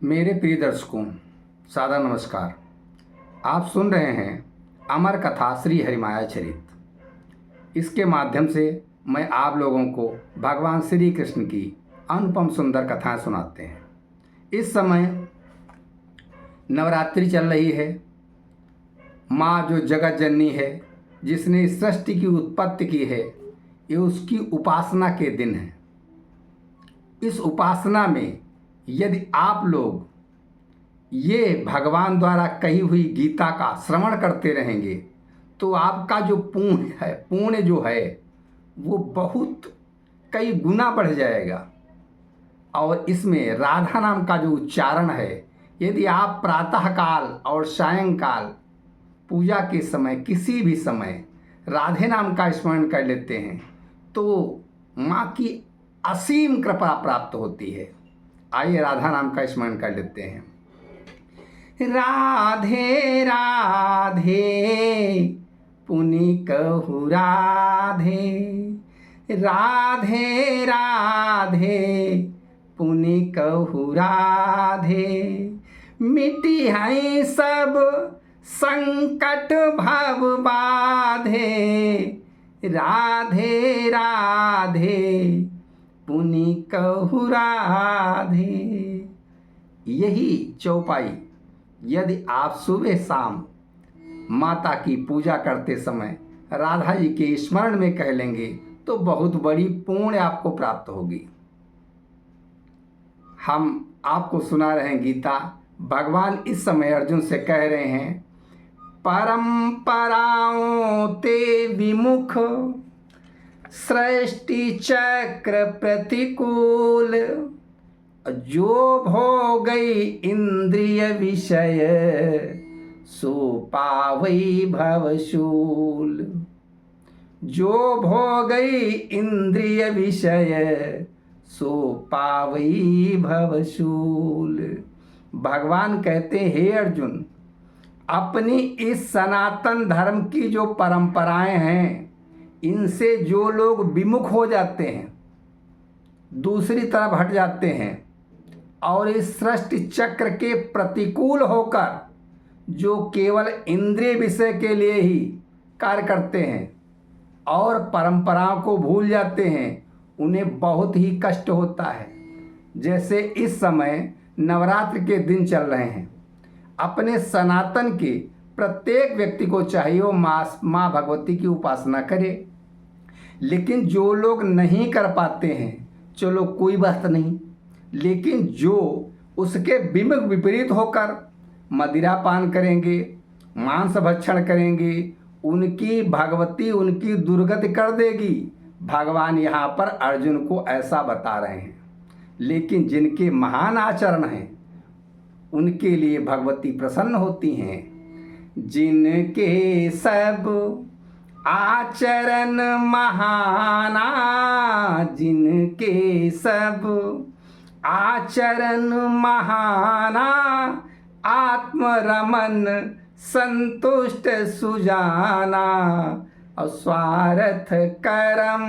मेरे प्रिय दर्शकों, सादर नमस्कार। आप सुन रहे हैं अमर कथा श्री हरिमाया चरित। इसके माध्यम से मैं आप लोगों को भगवान श्री कृष्ण की अनुपम सुंदर कथाएं सुनाते हैं। इस समय नवरात्रि चल रही है। माँ जो जगत जननी है, जिसने सृष्टि की उत्पत्ति की है, ये उसकी उपासना के दिन है। इस उपासना में यदि आप लोग ये भगवान द्वारा कही हुई गीता का श्रवण करते रहेंगे तो आपका जो पुण्य जो है वो बहुत कई गुना बढ़ जाएगा। और इसमें राधा नाम का जो उच्चारण है, यदि आप प्रातःकाल और सायंकाल पूजा के समय किसी भी समय राधे नाम का स्मरण कर लेते हैं तो माँ की असीम कृपा प्राप्त होती है। आइए राधा नाम का स्मरण कर लेते हैं। राधे राधे पुनि कहु राधे, राधे राधे पुनि कहु राधे। मिटी है सब संकट भव बाधे, राधे राधे पुनि कहु राधे। यही चौपाई यदि आप सुबह शाम माता की पूजा करते समय राधा जी के स्मरण में कह लेंगे तो बहुत बड़ी पुण्य आपको प्राप्त होगी। हम आपको सुना रहे हैं गीता। भगवान इस समय अर्जुन से कह रहे हैं, परंपराओं ते विमुख सृष्टि चक्र प्रतिकूल, जो भोगई इंद्रिय विषय सो पावई भवशूल। जो भोगई इंद्रिय विषय सो पावई भवशूल। भगवान कहते हैं, हे अर्जुन, अपनी इस सनातन धर्म की जो परंपराएं हैं, इनसे जो लोग विमुख हो जाते हैं, दूसरी तरफ हट जाते हैं और इस सृष्टि चक्र के प्रतिकूल होकर जो केवल इंद्रिय विषय के लिए ही कार्य करते हैं और परंपराओं को भूल जाते हैं, उन्हें बहुत ही कष्ट होता है। जैसे इस समय नवरात्र के दिन चल रहे हैं, अपने सनातन के प्रत्येक व्यक्ति को चाहिए वो माँ भगवती की उपासना करे। लेकिन जो लोग नहीं कर पाते हैं, चलो कोई बात नहीं, लेकिन जो उसके विपरीत होकर मदिरा पान करेंगे, मांस भक्षण करेंगे, उनकी भगवती उनकी दुर्गति कर देगी। भगवान यहाँ पर अर्जुन को ऐसा बता रहे हैं। लेकिन जिनके महान आचरण हैं उनके लिए भगवती प्रसन्न होती हैं। जिनके सब आचरण महाना, जिनके सब आचरण महाना, आत्मरमन संतुष्ट सुजाना, स्वार्थ कर्म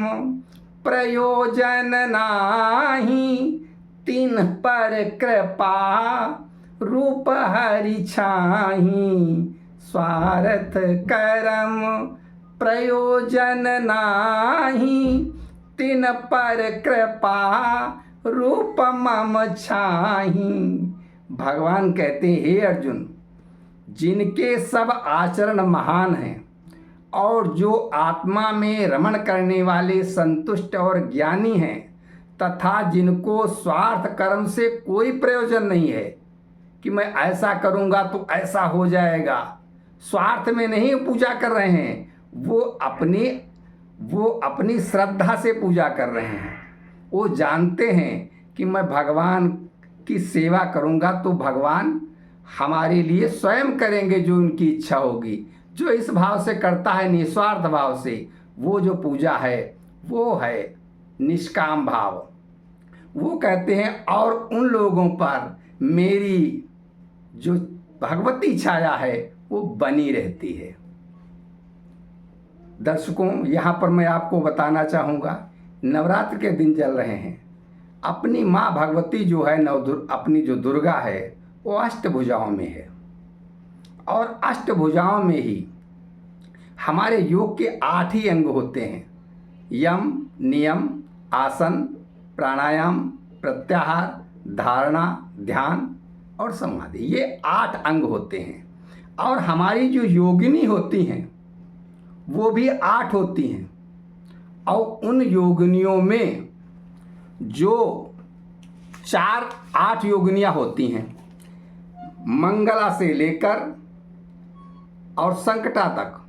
प्रयोजन नाही, तिन पर कृपा रूप हरि छाही। स्वार्थ कर्म प्रयोजन नाही, तिन पर कृपा रूप मम छाही। भगवान कहते हैं, हे अर्जुन, जिनके सब आचरण महान हैं और जो आत्मा में रमण करने वाले संतुष्ट और ज्ञानी हैं, तथा जिनको स्वार्थ कर्म से कोई प्रयोजन नहीं है कि मैं ऐसा करूँगा तो ऐसा हो जाएगा, स्वार्थ में नहीं पूजा कर रहे हैं, वो अपनी श्रद्धा से पूजा कर रहे हैं। वो जानते हैं कि मैं भगवान की सेवा करूँगा तो भगवान हमारे लिए स्वयं करेंगे जो उनकी इच्छा होगी। जो इस भाव से करता है, निस्वार्थ भाव से, वो जो पूजा है वो है निष्काम भाव। वो कहते हैं, और उन लोगों पर मेरी जो भगवती छाया है वो बनी रहती है। दर्शकों, यहाँ पर मैं आपको बताना चाहूँगा, नवरात्र के दिन चल रहे हैं। अपनी माँ भगवती जो है अपनी जो दुर्गा है वो अष्टभुजाओं में है, और अष्टभुजाओं में ही हमारे योग के 8 ही अंग होते हैं। यम, नियम, आसन, प्राणायाम, प्रत्याहार, धारणा, ध्यान और समाधि, ये 8 अंग होते हैं। और हमारी जो योगिनी होती हैं वो भी 8 होती हैं, और उन योगिनियों में जो 8 योगिनियाँ होती हैं, मंगला से लेकर और संकटा तक,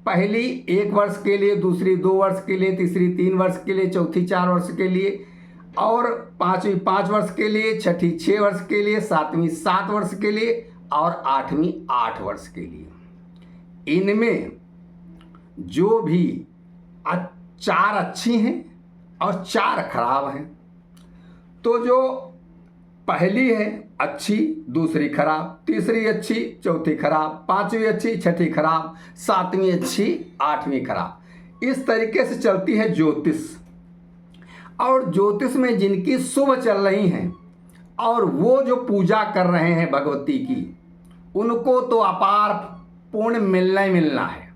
पहली 1 वर्ष के लिए, दूसरी 2 वर्ष के लिए, तीसरी 3 वर्ष के लिए, चौथी 4 वर्ष के लिए, और पांचवी 5 वर्ष के लिए, छठी 6 वर्ष के लिए, सातवीं 7 वर्ष के लिए, और 8वीं 8 वर्ष के लिए। इनमें जो भी 4 अच्छी हैं और 4 खराब हैं, तो जो पहली है अच्छी, दूसरी खराब, तीसरी अच्छी, चौथी खराब, 5वीं अच्छी, छठी खराब, 7वीं अच्छी, 8वीं खराब, इस तरीके से चलती है ज्योतिष। और ज्योतिष में जिनकी शुभ चल रही हैं और वो जो पूजा कर रहे हैं भगवती की, उनको तो अपार पुण्य मिलना ही मिलना है,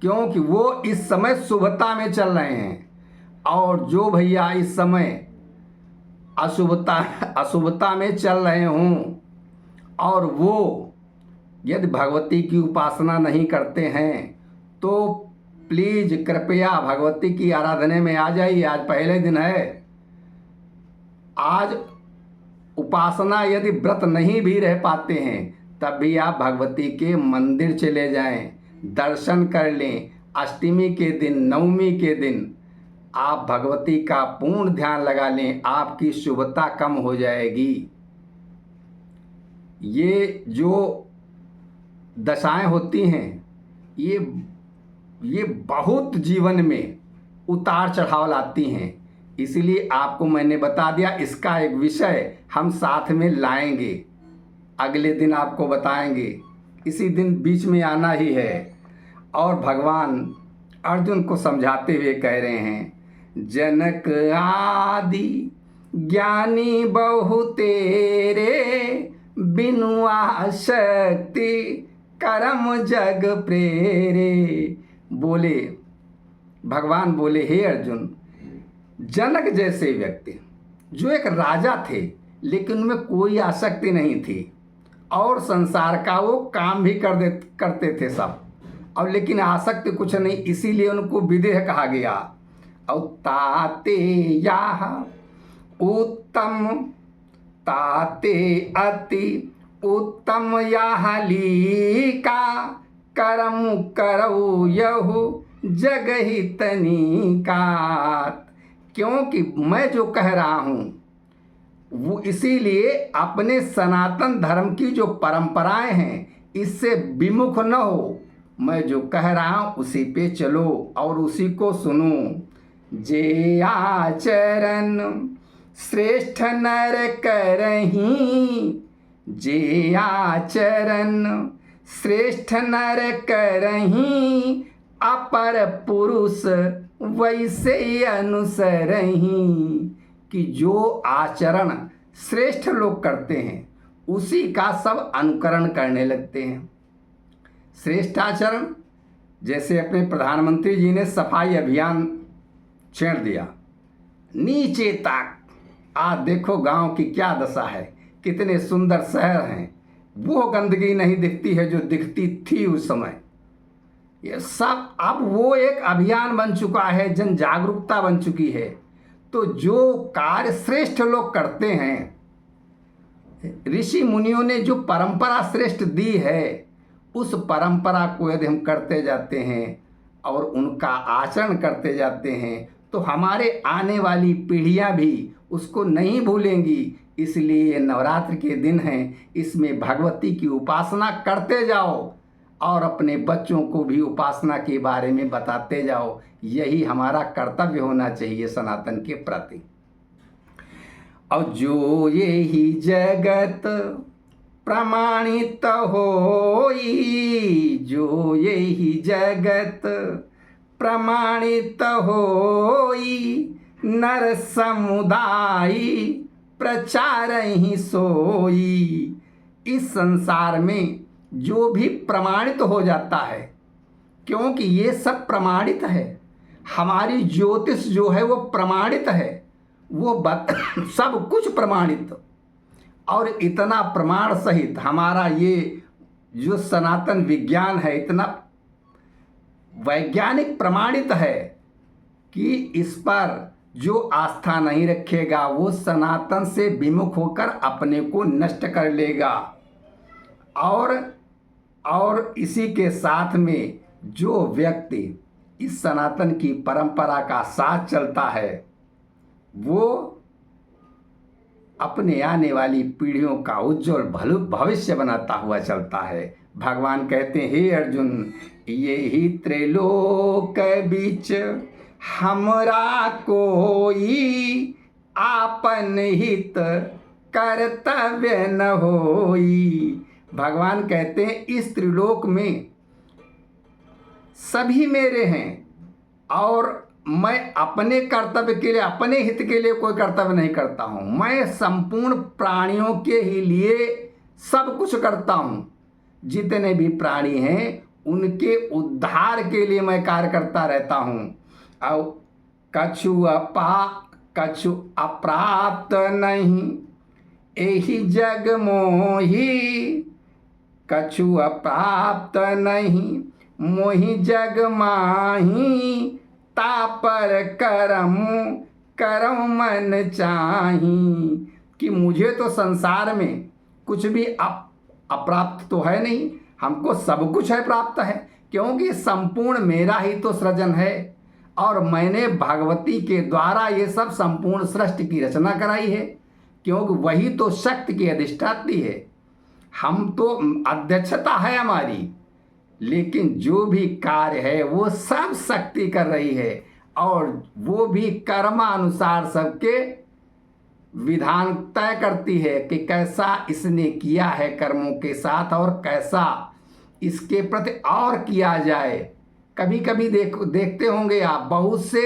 क्योंकि वो इस समय शुभता में चल रहे हैं। और जो भैया इस समय अशुभता में चल रहे हों, और वो यदि भगवती की उपासना नहीं करते हैं, तो प्लीज कृपया भगवती की आराधना में आ जाइए। आज पहले दिन है। आज उपासना यदि व्रत नहीं भी रह पाते हैं, तब भी आप भगवती के मंदिर चले जाएं, दर्शन कर लें। अष्टमी के दिन, नवमी के दिन आप भगवती का पूर्ण ध्यान लगा लें, आपकी शुभता कम हो जाएगी। ये जो दशाएं होती हैं, ये बहुत जीवन में उतार चढ़ाव लाती हैं, इसलिए आपको मैंने बता दिया। इसका एक विषय हम साथ में लाएंगे, अगले दिन आपको बताएंगे, इसी दिन बीच में आना ही है। और भगवान अर्जुन को समझाते हुए कह रहे हैं, जनक आदि ज्ञानी बहु तेरे, बिनु आसक्ति कर्म जग प्रेरे। बोले भगवान बोले, हे अर्जुन, जनक जैसे व्यक्ति जो एक राजा थे, लेकिन उनमें कोई आसक्ति नहीं थी, और संसार का वो काम भी करते थे सब, और लेकिन आसक्ति कुछ नहीं, इसीलिए उनको विदेह कहा गया। और ताते याह उत्तम, ताते अति उत्तम याह लीका, करम करऊ यहु जगहित नीका। क्योंकि मैं जो कह रहा हूँ वो इसीलिए अपने सनातन धर्म की जो परंपराएं हैं, इससे विमुख न हो। मैं जो कह रहा हूँ उसी पे चलो और उसी को सुनो। जे आचरण श्रेष्ठ नर करहीं, जे आचरण श्रेष्ठ नर करहीं, अपर पुरुष वैसे अनुसरहीं। कि जो आचरण श्रेष्ठ लोग करते हैं उसी का सब अनुकरण करने लगते हैं। श्रेष्ठ आचरण, जैसे अपने प्रधानमंत्री जी ने सफाई अभियान छेड़ दिया नीचे तक। आज देखो गांव की क्या दशा है, कितने सुंदर शहर हैं, वो गंदगी नहीं दिखती है जो दिखती थी उस समय। ये सब अब वो एक अभियान बन चुका है, जन जागरूकता बन चुकी है। तो जो कार्य श्रेष्ठ लोग करते हैं, ऋषि मुनियों ने जो परंपरा श्रेष्ठ दी है, उस परंपरा को यदि हम करते जाते हैं और उनका आचरण करते जाते हैं, तो हमारे आने वाली पीढ़ियां भी उसको नहीं भूलेंगी। इसलिए नवरात्र के दिन हैं, इसमें भगवती की उपासना करते जाओ और अपने बच्चों को भी उपासना के बारे में बताते जाओ। यही हमारा कर्तव्य होना चाहिए सनातन के प्रति। और जो यही जगत प्रमाणित होई, जो यही जगत प्रमाणित होई, नर समुदाय प्रचारहि सोई। इस संसार में जो भी प्रमाणित हो जाता है, क्योंकि ये सब प्रमाणित है, हमारी ज्योतिष जो है वो प्रमाणित है, वो सब कुछ प्रमाणित, और इतना प्रमाण सहित हमारा ये जो सनातन विज्ञान है इतना वैज्ञानिक प्रमाणित है कि इस पर जो आस्था नहीं रखेगा वो सनातन से विमुख होकर अपने को नष्ट कर लेगा। और इसी के साथ में जो व्यक्ति इस सनातन की परंपरा का साथ चलता है वो अपने आने वाली पीढ़ियों का उज्जवल भविष्य बनाता हुआ चलता है। भगवान कहते हैं, हे अर्जुन, यही त्रिलोक बीच हमरा कोई, आपन हित कर्तव्य न होई। भगवान कहते हैं इस त्रिलोक में सभी मेरे हैं और मैं अपने कर्तव्य के लिए, अपने हित के लिए कोई कर्तव्य नहीं करता हूँ। मैं संपूर्ण प्राणियों के ही लिए सब कुछ करता हूँ। जितने भी प्राणी हैं उनके उद्धार के लिए मैं कार्य करता रहता हूँ। और कछु अप्राप्त नहीं, एहि जग मोही। कछु अप्राप्त नहीं, मोहि जग माही। तापर करम मन चाही। कि मुझे तो संसार में कुछ भी अप्राप्त तो है नहीं, हमको सब कुछ है प्राप्त है, क्योंकि संपूर्ण मेरा ही तो सृजन है और मैंने भगवती के द्वारा ये सब संपूर्ण सृष्टि की रचना कराई है, क्योंकि वही तो शक्ति की अधिष्ठात्री है। हम तो अध्यक्षता है हमारी, लेकिन जो भी कार्य है वो सब शक्ति कर रही है और वो भी कर्मानुसार सबके विधान तय करती है कि कैसा इसने किया है कर्मों के साथ और कैसा इसके प्रति और किया जाए। कभी कभी देखते होंगे आप, बहुत से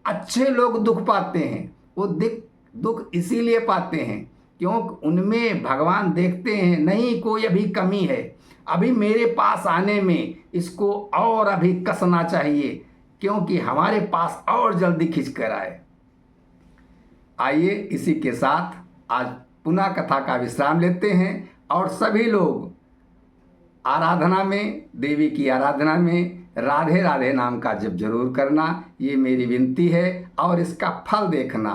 अच्छे लोग दुख पाते हैं। वो दुख इसीलिए पाते हैं क्योंकि उनमें भगवान देखते हैं नहीं कोई अभी कमी है, अभी मेरे पास आने में इसको और अभी कसना चाहिए, क्योंकि हमारे पास और जल्दी खिंच कर आए। आइए इसी के साथ आज पुनः कथा का विश्राम लेते हैं और सभी लोग आराधना में, देवी की आराधना में राधे राधे नाम का जप जरूर करना, ये मेरी विनती है। और इसका फल देखना।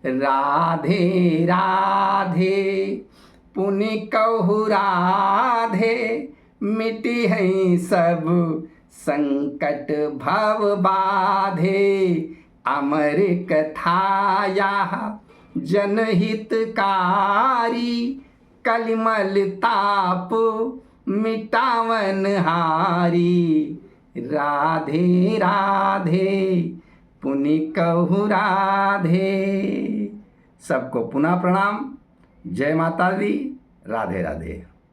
राधे राधे पुनि कहु राधे, मिटी है सब संकट भव बाधे। अमर कथाया जनहितकारी, कलिमल ताप मिटावन हारी। राधे राधे पुनि कहु राधे। सबको पुनः प्रणाम। जय माता दी। राधे राधे।